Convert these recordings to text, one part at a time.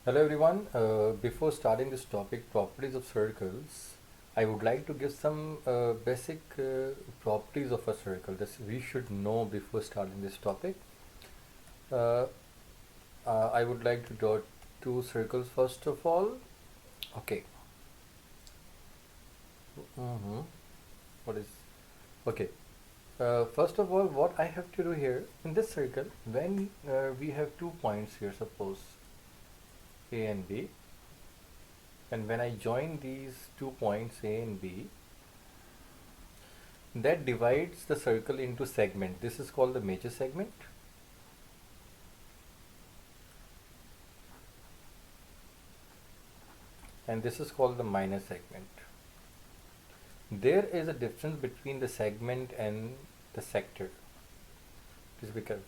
Hello everyone. Before starting this topic, properties of circles, I would like to give some basic properties of a circle. This we should know before starting this topic. Uh, I would like to draw two circles first of all. Okay. Mm-hmm. What is okay? First of all, what I have to do here in this circle, when we have 2 points here, suppose A and B, and when I join these 2 points A and B, that divides the circle into segment. This is called the major segment, and this is called the minor segment. There is a difference between the segment and the sector. Please be careful.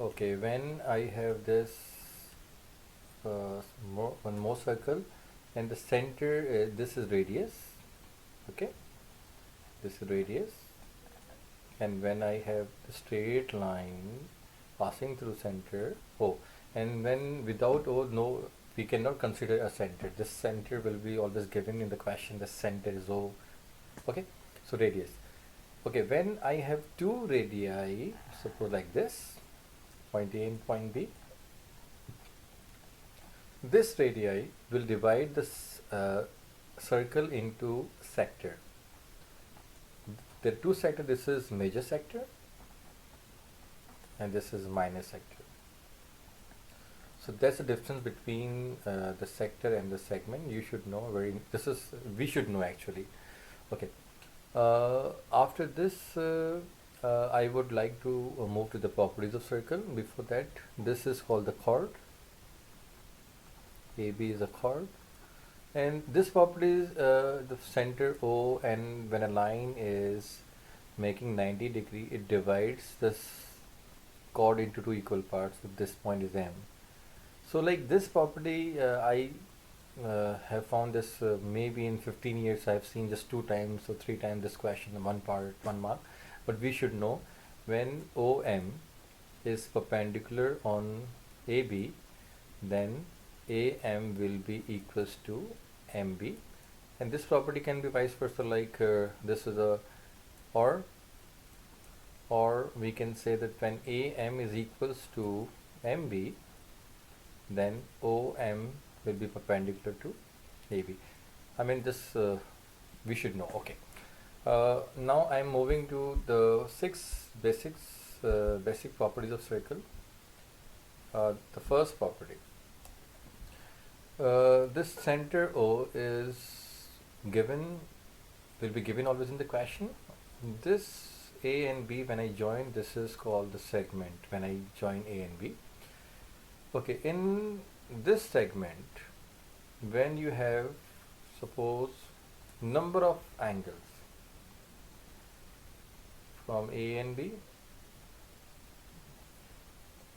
Okay, when I have this one more circle, and the center this is radius. Okay, this is radius, and when I have the straight line passing through center O, and when without O, no, we cannot consider a center. This center will be always given in the question. The center is O. Okay, so radius. Okay, when I have two radii, suppose like this, point A and point B, this radii will divide this circle into sector. There are two sectors. This is major sector and this is minor sector. So that's the difference between the sector and the segment. You should know we should know actually. Okay. After this, I would like to move to the properties of circle. Before that, this is called the chord. AB is a chord, and this property is the center O, and when a line is making 90 degree, it divides this chord into two equal parts. If this point is M, so like this property, I have found this maybe in 15 years I have seen just 2 times or 3 times this question in one part, 1 mark. But we should know when OM is perpendicular on AB, then AM will be equals to MB, and this property can be vice versa, like this is a or we can say that when AM is equals to MB, then OM will be perpendicular to AB. I mean this we should know. Okay. Now I am moving to the basic properties of circle. The first property. This center O will be given always in the question. This A and B, when I join, this is called the segment when I join A and B. Okay, in this segment, when you have, suppose, number of angles from A and B,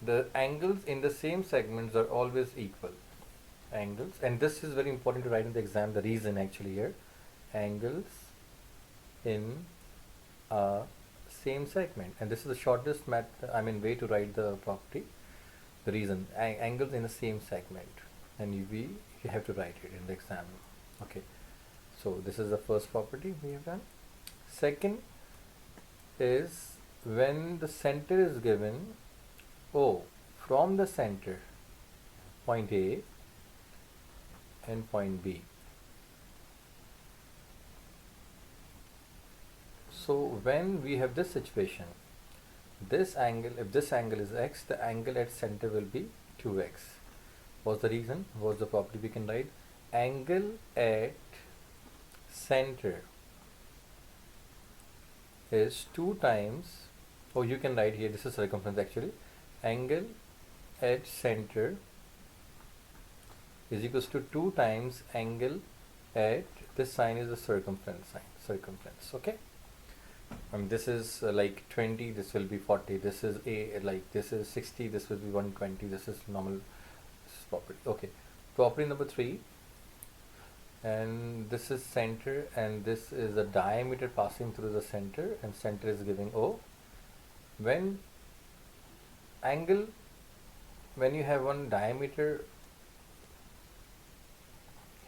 the angles in the same segments are always equal. Angles, and this is very important to write in the exam, the reason actually here, angles in a same segment, and this is the shortest way to write the property. The reason, angles in the same segment, and you have to write it in the exam. Okay, so this is the first property we have done. Second is when the center is given O, from the center point A and point B. So when we have this situation, this angle, if this angle is x, the angle at center will be 2x. What's the reason? What's the property we can write? Angle at center is 2 times, or you can write here, this is circumference actually. Angle at center is equals to 2 times angle at this sign is a circumference sign, circumference. Okay, this is like 20, this will be 40, this is a, like this is 60, this will be 120, this is normal, this is property. Okay, property number 3, and this is center, and this is the diameter passing through the center, and center is giving O. When you have one diameter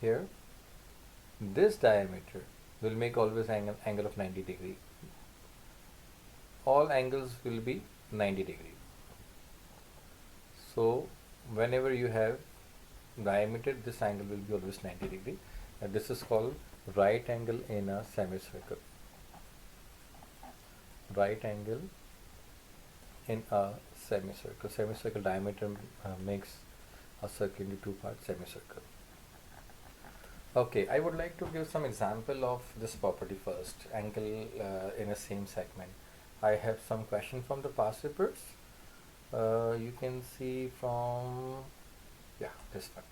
here, this diameter will make always angle of 90 degree. All angles will be 90 degree. So whenever you have diameter, this angle will be always 90 degree, and this is called right angle in a semicircle. Right angle in a semicircle. Semicircle diameter makes a circle into two parts, semicircle. Okay, I would like to give some example of this property first, angle in a same segment. I have some question from the past papers. You can see from, yeah, this one.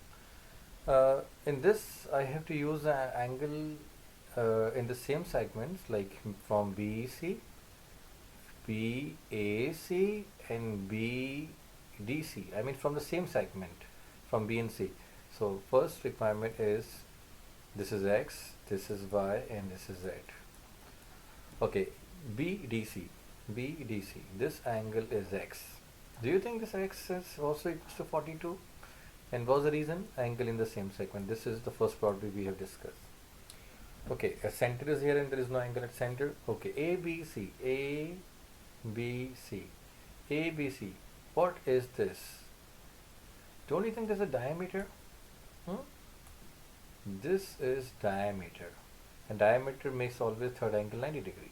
In this, I have to use an angle in the same segments, like from BEC, BAC and BDC. I mean from the same segment, from B and C. So first requirement is this is X, this is Y, and this is Z. Okay, BDC. BDC. This angle is X. Do you think this X is also equals to 42? And what's the reason? Angle in the same segment. This is the first property we have discussed. Okay, a center is here and there is no angle at center. Okay, ABC. ABC. ABC. What is this? Don't you think there's a diameter? This is diameter. And diameter makes always third angle 90 degree.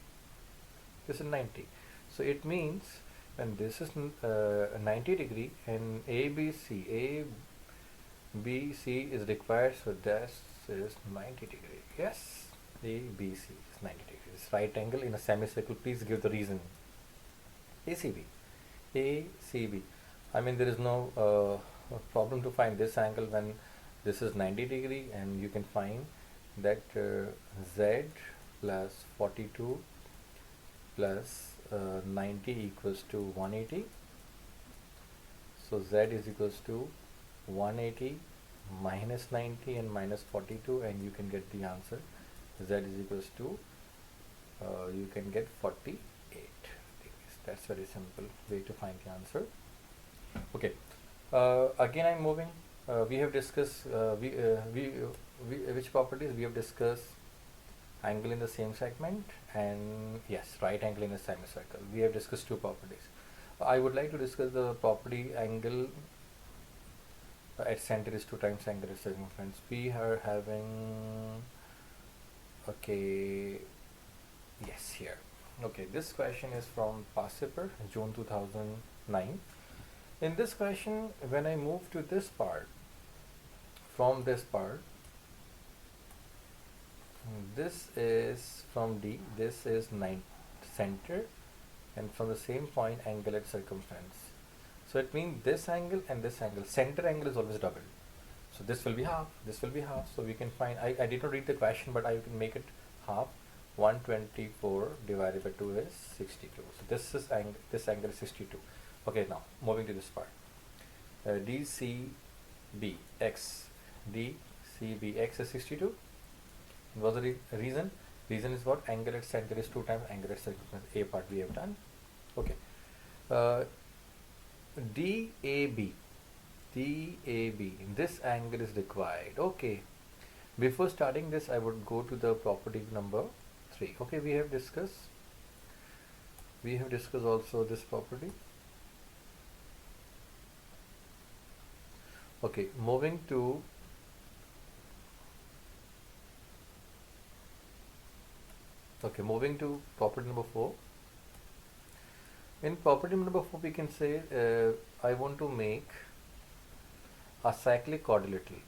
This is 90. So it means when this is 90 degree and ABC is required, so this is 90 degree. Yes, ABC is 90 degrees. Right angle in a semicircle. Please give the reason. ACB. ACB. I mean there is no problem to find this angle when this is 90 degree, and you can find that Z plus 42 plus 90 equals to 180. So Z is equals to 180 minus 90 and minus 42, and you can get the answer. Z is equals to you can get 48 degrees. That's very simple way to find the answer. Okay, again I'm moving. We have discussed which properties we have discussed. Angle in the same segment, and yes, right angle in a semicircle. We have discussed two properties. I would like to discuss the property angle at center is 2 times angle at circumference. We are having, okay, yes, here. Okay, this question is from past paper, June 2009. In this question, when I move to this part, from this part, this is from D, this is center, and from the same point angle at circumference. So it means this angle and this angle, center angle is always double. So this will be half, this will be half. So we can find, I did not read the question, but I can make it half. 124 divided by 2 is 62. So this angle is 62. Okay, now moving to this part. DCB X. DCB X is 62. What's the reason? Reason is what? Angle at center is 2 times angle at circumference. A part we have done. Okay. DAB. DAB. This angle is required. Okay. Before starting this, I would go to the property number 3. Okay, we have discussed also this property. Okay, moving to property number 4. In property number 4, we can say I want to make a cyclic quadrilateral.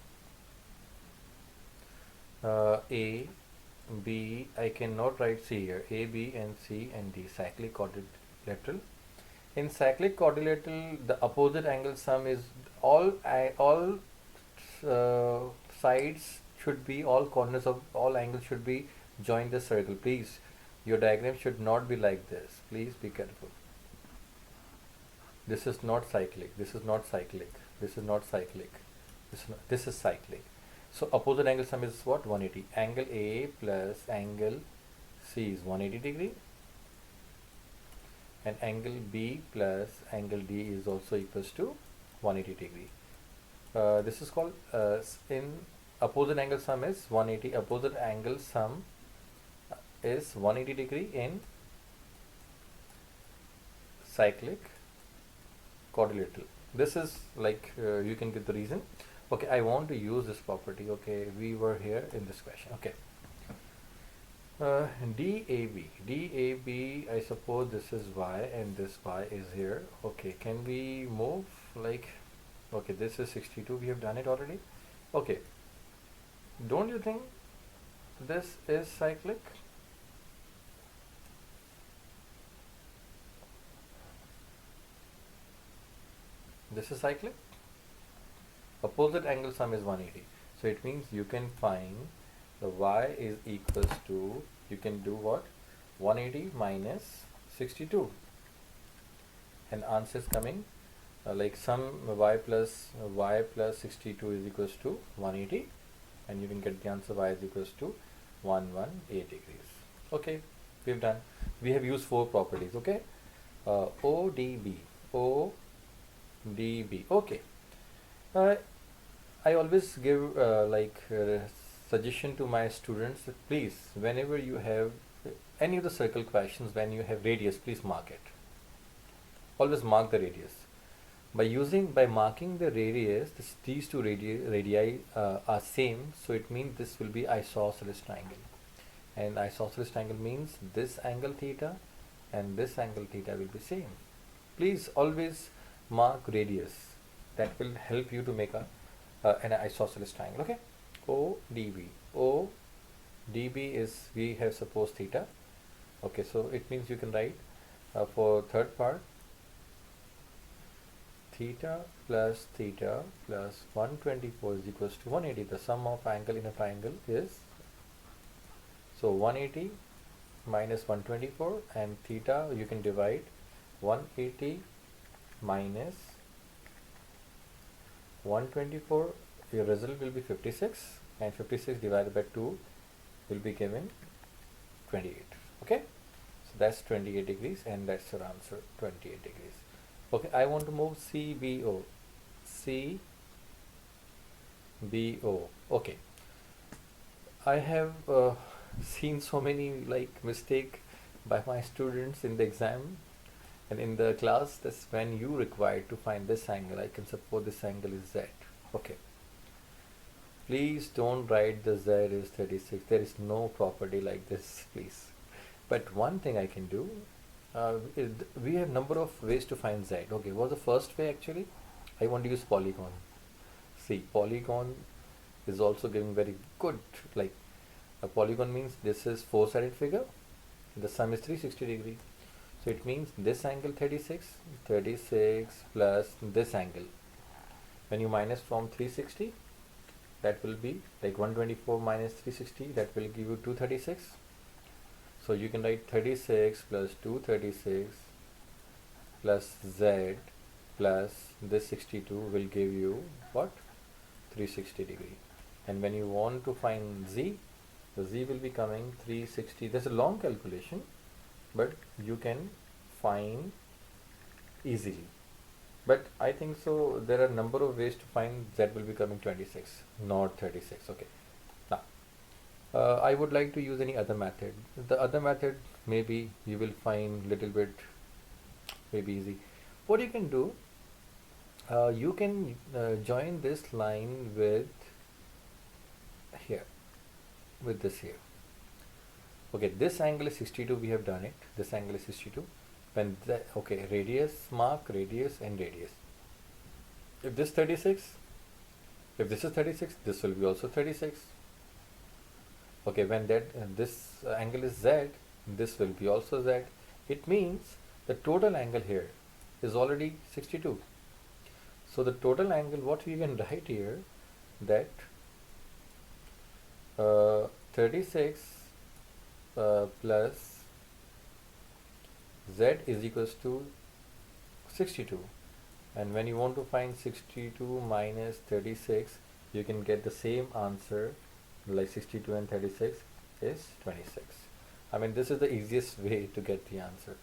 A, B, I cannot write C here. A, B, and C and D, cyclic quadrilateral. In cyclic quadrilateral, the opposite angle sum is all sides should be, all corners of all angles should be join the circle. Please, your diagram should not be like this. Please be careful. This is not cyclic. This is not cyclic. This is not cyclic. This is cyclic. So opposite angle sum is what? 180. Angle A plus angle C is 180 degree, and angle B plus angle D is also equals to 180 degree. This is called in opposite angle sum is 180. Opposite angle sum is 180 degree in cyclic quadrilateral. This is like you can get the reason. Okay, I want to use this property. Okay, we were here in this question. Okay, DAB, I suppose this is y and this y is here. Okay, can we move like, okay, this is 62, we have done it already. Okay, don't you think this is cyclic? This is cyclic. Opposite angle sum is 180. So it means you can find the y is equals to, you can do what? 180 minus 62. And answer is coming like sum y plus 62 is equals to 180. And you can get the answer y is equals to 118 degrees. Okay, we've done. We have used 4 properties. Okay, ODB. Okay. I always give suggestion to my students that please, whenever you have any of the circle questions, when you have radius, please mark it. Always mark the radius. By marking the radius, these two radii are same, so it means this will be isosceles triangle. And isosceles triangle means this angle theta and this angle theta will be same. Please always mark radius. That will help you to make an isosceles triangle. Okay, ODB. ODB is, we have supposed theta. Okay, so it means you can write for third part, theta plus 124 is equals to 180. The sum of angle in a triangle is, so 180 minus 124, and theta you can divide 180 minus 124, your result will be 56, and 56 divided by 2 will be given 28. Okay, so that's 28 degrees, and that's your answer, 28 degrees. Okay, I want to move CBO. Okay, I have seen so many mistake by my students in the exam and in the class. That's when you required to find this angle. I can suppose this angle is Z. Okay, please don't write the Z is 36. There is no property like this, please. But one thing I can do, we have number of ways to find Z. Okay, what's the first way? Actually, I want to use polygon. See, polygon is also giving very good, like a polygon means this is 4-sided figure, the sum is 360 degree. So it means this angle 36 plus this angle. When you minus from 360, that will be like 124 minus 360, that will give you 236. So you can write 36 plus 236 plus Z plus this 62 will give you what? 360 degree. And when you want to find Z, the Z will be coming 360. There's a long calculation, but you can find easily. But I think so there are number of ways to find Z will be coming 26, not 36. Okay, now I would like to use any other method. The other method maybe you will find little bit maybe easy. What you can do, you can join this line with here, with this here. Okay, this angle is 62, we have done it. This angle is 62. When okay, radius, mark radius and radius. If this 36, if this is 36, this will be also 36. Okay, when that this angle is Z, this will be also Z. It means the total angle here is already 62. So the total angle, what we can write here, that 36 plus Z is equals to 62. And when you want to find 62 minus 36, you can get the same answer, like 62 and 36 is 26. I mean, this is the easiest way to get the answer.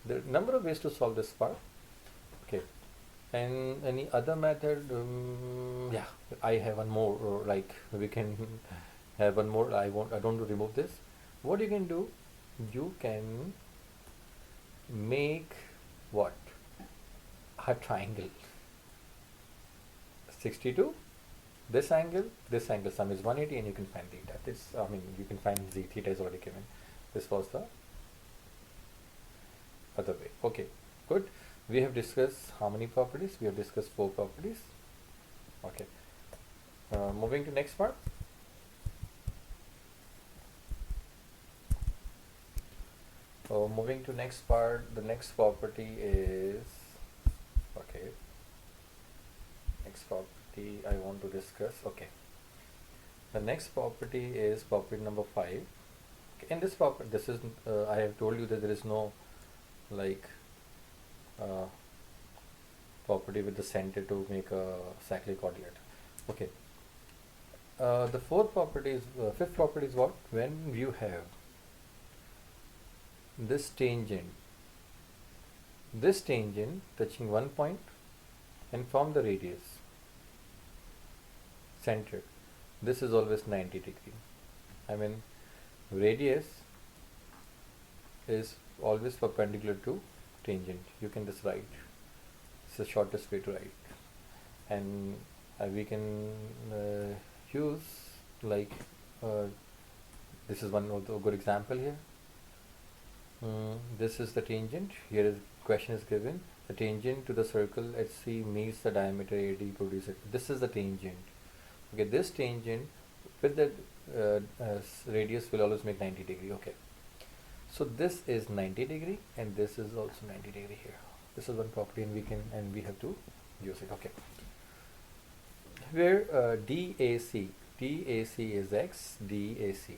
There are a number of ways to solve this part. Okay, And any other method? Yeah, I have one more. Like we can have one more. I don't want to remove this. What you can do? You can make what? A triangle. 62. This angle sum is 180, and you can find theta. This, I mean, you can find z. Theta is already given. This was the other way. Okay, good. We have discussed how many properties? We have discussed 4 properties. Okay. Moving to next part. Moving to next part. The next property is, okay. Next property I want to discuss. Okay. The next property is property number 5. Okay. In this property, this is I have told you that there is no like property with the center to make a cyclic coordinate. Okay. The fifth property is what? When you have this tangent touching one point and from the radius center, this is always 90 degree. I mean, radius is always perpendicular to tangent. You can just write. It's the shortest way to write. And we can use like this is one of the good example here. This is the tangent. Here is question is given. The tangent to the circle at C meets the diameter AD produces. This is the tangent. Okay, this tangent with the radius will always make 90 degree. Okay, so this is 90 degree and this is also 90 degree here. This is one property, and we have to use it. Okay, where DAC is x, DAC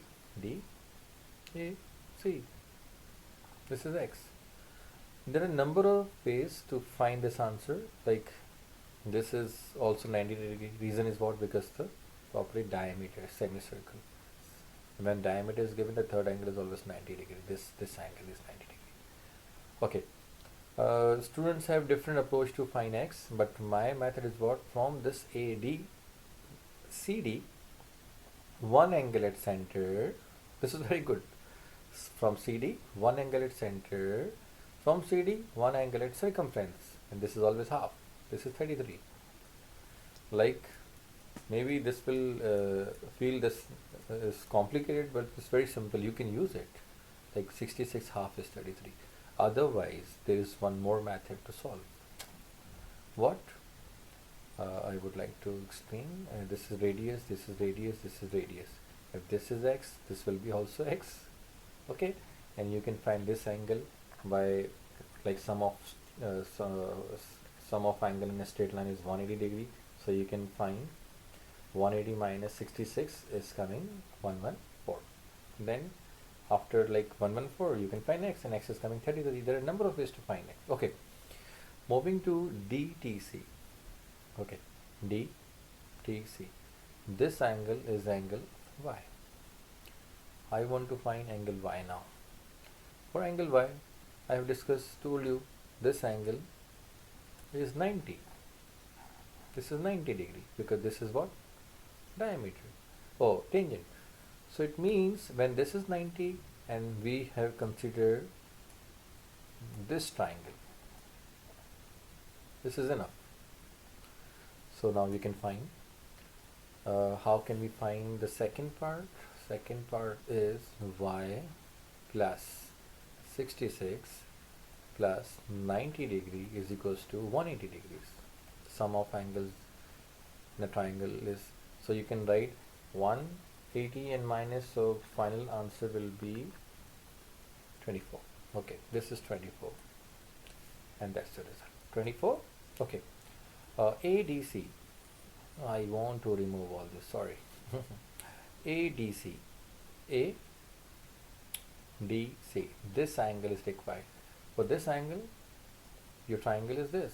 this is x. There are a number of ways to find this answer. Like this is also 90 degree. Reason is what? Because the property diameter, semicircle. When diameter is given, the third angle is always 90 degree. This angle is 90 degree. Okay. Students have different approach to find x, but my method is what? From this AD CD, one angle at center. This is very good. From CD, one angle at center. From CD, one angle at circumference, and this is always half. This is 33. Like maybe this will feel this is complicated, but it's very simple. You can use it. Like 66 half is 33. Otherwise, there is one more method to solve. What? I would like to explain. This is radius, this is radius, this is radius. If this is x, this will be also x. Okay, and you can find this angle by like sum of angle in a straight line is 180 degree. So you can find 180 minus 66 is coming 114. Then after like 114, you can find x, and x is coming 33. There are a number of ways to find x. Okay, moving to DTC. Okay, DTC. This angle is angle y. I want to find angle y now. For angle y, I have told you this angle is 90. This is 90 degree because this is what? Diameter. Oh, tangent. So it means when this is 90 and we have considered this triangle, this is enough. So now we can find, how can we find the second part? Second part is y plus 66 plus 90 degree is equals to 180 degrees. Sum of angles in a triangle is, so you can write 180 and minus, so final answer will be 24. Okay, this is 24 and that's the result. 24. Okay. ADC. I want to remove all this, sorry. ADC. ADC. This angle is required. For this angle, your triangle is this.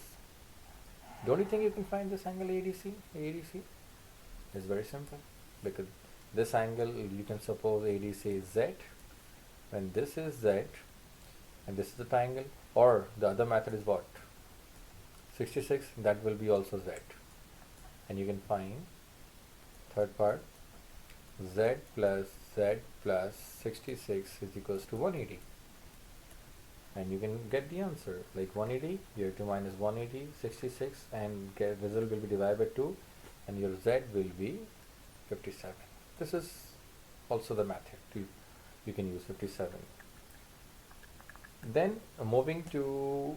Don't you think you can find this angle ADC? ADC is very simple because this angle, you can suppose ADC is Z, when this is Z and this is the triangle, or the other method is what? 66, that will be also z. And you can find third part, z plus 66 is equals to 180. And you can get the answer like 180, your 2 minus 180, 66, and get result will be divided by 2, and your z will be 57. This is also the method you can use 57. Then moving to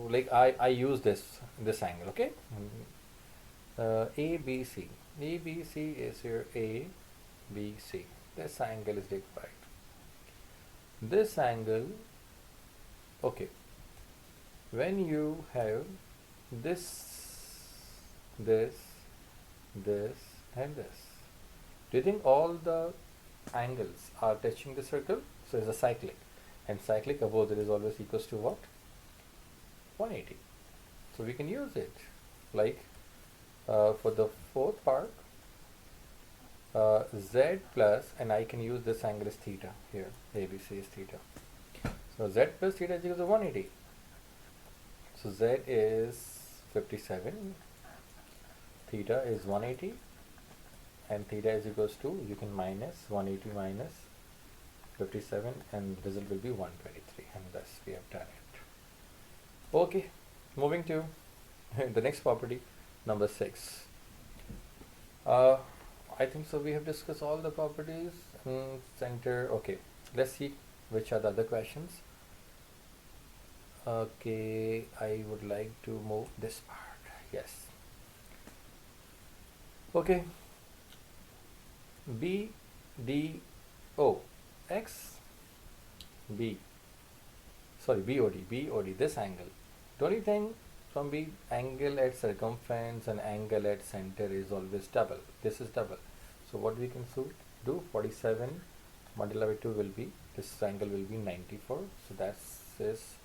like I use this angle, okay. ABC is here, ABC. This angle is required. This angle, okay, when you have this and this, do you think all the angles are touching the circle? So it's a cyclic, and cyclic opposite is always equals to what? 180. So we can use it like for the fourth part, z plus, and I can use this angle as theta here, ABC is theta. So z plus theta is equal to 180. So z is 57, theta is 180, and theta is equals to, you can minus 180 minus 57, and the result will be 123, and thus we have done it. Okay, moving to the next property, number 6. I think so we have discussed all the properties. Center, okay, let's see which are the other questions. Okay, I would like to move this part. Yes. Okay. B D O X B. Sorry, BOD. This angle. Don't you think from B, angle at circumference and angle at center is always double? This is double. So what we can do? 47 multiplied by 2 will be, this angle will be 94. So that is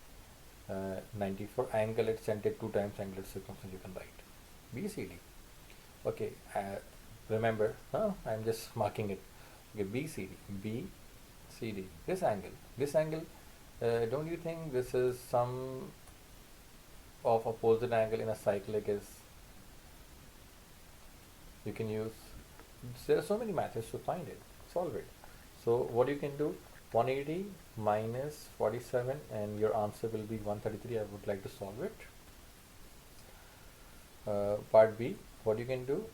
94. Angle at center 2 times angle at circumference, you can write BCD. Okay, remember, I'm just marking it. Okay, BCD. This angle, don't you think this is sum of opposite angle in a cyclic is, you can use, there are so many methods to find it, solve it. So what you can do, 180 minus 47, and your answer will be 133. I would like to solve it. Part B, what you can do,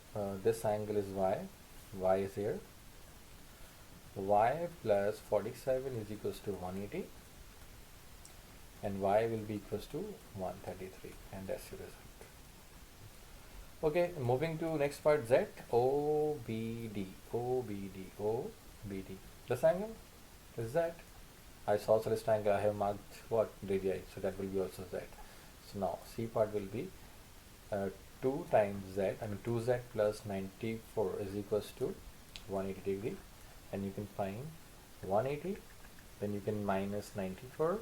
this angle is y is here, y plus 47 is equals to 180, and y will be equals to 133, and that's your result. Okay, moving to next part, Z, OBD. This angle is Z. Isosceles triangle, I have marked what? Radii, so that will be also Z. So now C part will be 2 times Z, 2Z plus 94 is equals to 180 degree, and you can find 180, then you can minus 94,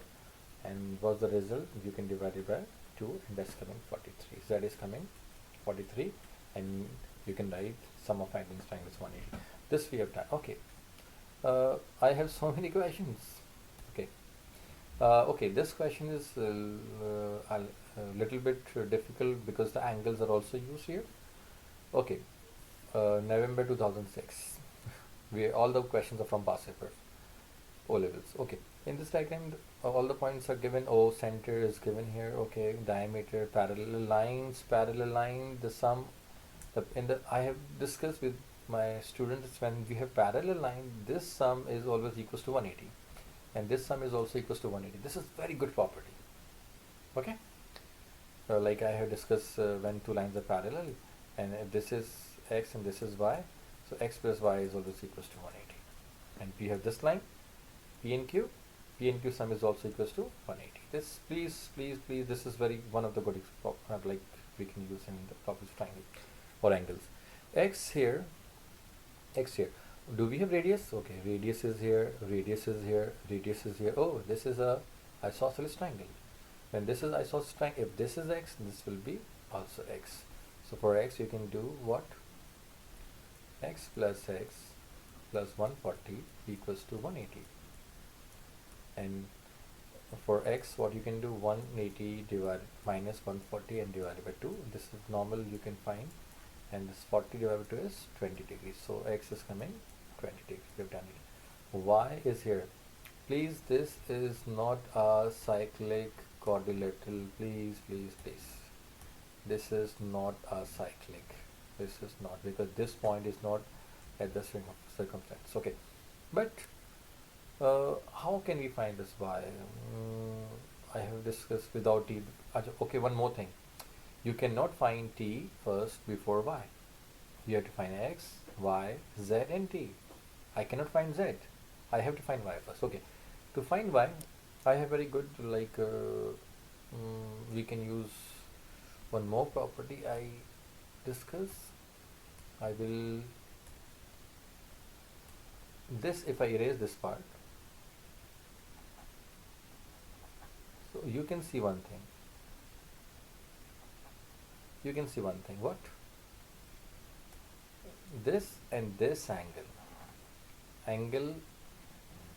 and what's the result? You can divide it by 2, and that's coming 43. Z is coming 43, and you can write sum of angles triangles 180. This we have done. Okay, I have so many questions. Okay, okay, this question is a little bit difficult because the angles are also used here. Okay, November 2006. All the questions are from past paper, O levels. Okay, in this diagram, all the points are given. O center is given here. Okay, diameter, parallel lines, the sum. I have discussed with my students, when we have parallel line, this sum is always equals to 180, and this sum is also equals to 180. This is very good property. Okay, like I have discussed, when two lines are parallel, and if this is x and this is y, so x plus y is always equals to 180. And we have this line, P and Q sum is also equals to 180. This, please, this is one of the good like we can use in the properties of triangle or angles. X here. Do we have radius? Okay, radius is here. Oh, this is a isosceles triangle. When this is isosceles triangle, if this is x, this will be also x. So for x, you can do what? X plus 140 equals to 180. And for x, what you can do, 180 divided minus 140 and divided by 2. This is normal, you can find, and this 40 divided by 2 is 20 degrees. So x is coming 20 degrees. We have done it. Y is here. Please, this is not a cyclic quadrilateral. Please, please, please. This is not a cyclic. This is not, because this point is not at the circumference. Okay, but how can we find this y? I have discussed without t. Okay, one more thing. You cannot find t first before y. You have to find x, y, z and t. I cannot find z. I have to find y first. Okay, to find y, I have very good, like we can use one more property I discuss. I will this, if I erase this part, so you can see one thing. You can see one thing. What? This and this angle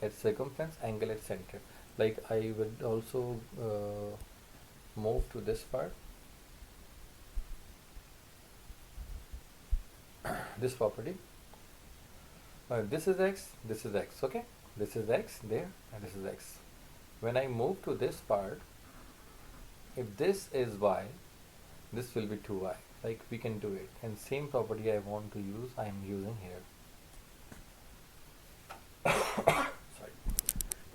at circumference, angle at center. Like I would also move to this part. This property. This is x, okay? This is x there, and this is x. When I move to this part, if this is y, this will be 2y. Like we can do it. And same property I want to use, I am using here. Sorry.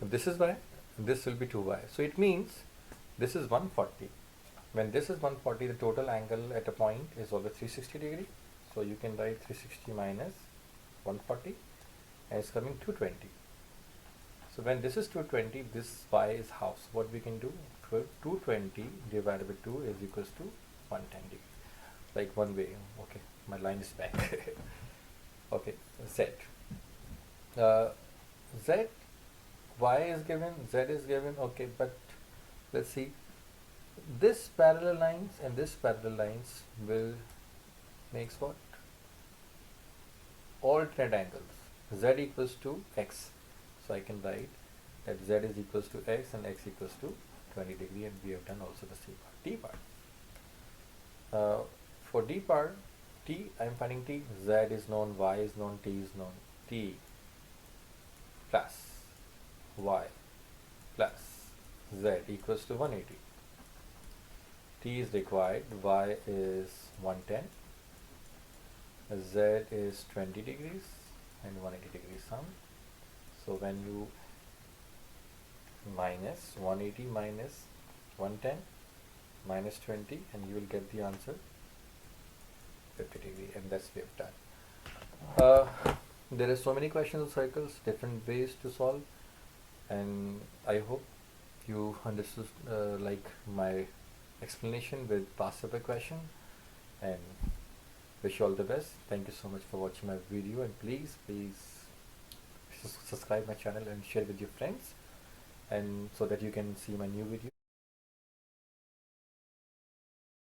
If this is y, this will be 2y. So it means this is 140. When this is 140, the total angle at a point is always 360 degree. So you can write 360 minus 140, and it's coming 220. So when this is 220, this y is how? So what we can do, 220 divided by 2 is equals to 110 degree. Like one way. Okay, my line is back. Okay, z. Z, y is given, z is given. Okay, but let's see. This parallel lines and this parallel lines will makes what? Alternate angles. Z equals to x. So I can write that z is equals to x and x equals to 20 degree, and we have done also the C part. D part. For D part, t, I am finding t. Z is known, y is known, t is known. T plus y plus z equals to 180. T is required, y is 110, z is 20 degrees and 180 degrees sum. So when you minus 180 minus 110 minus 20, and you will get the answer 50 degree, and that's we have done. There are so many questions of circles, different ways to solve, and I hope you understood like my explanation with past paper question, and wish you all the best. Thank you so much for watching my video, and please subscribe my channel and share with your friends, and so that you can see my new video.